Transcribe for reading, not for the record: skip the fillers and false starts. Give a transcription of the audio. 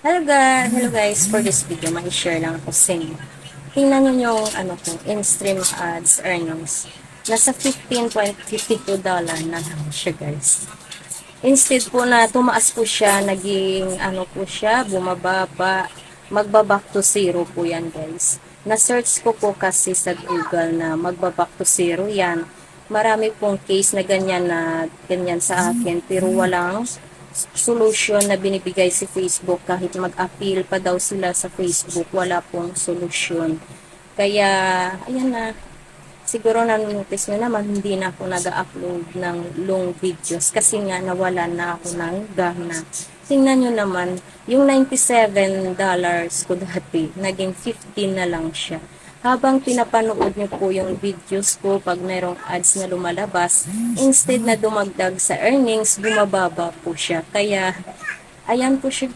Hello guys, for this video, may-share lang ako sa inyo. Tingnan nyo yung in-stream ads earnings. Nasa $15.52 na lang siya guys. Instead po na tumaas po siya, naging po siya, bumababa, magbaback to zero po yan guys. Na-search ko po kasi sa Google na magbaback to zero yan. Marami pong case na ganyan sa akin, pero walang solution na binibigay si Facebook. Kahit mag-appeal pa daw sila sa Facebook, wala pong solution. Kaya ayan na, siguro nanonotice nyo naman, hindi na ako nag-upload ng long videos kasi nga nawalan na ako ng gana. Tingnan nyo naman, yung $97 ko dati, naging 15 na lang siya. Habang pinapanood nyo po yung videos ko, pag mayroong ads na lumalabas, instead na dumagdag sa earnings, bumababa po siya. Kaya, ayan po siya.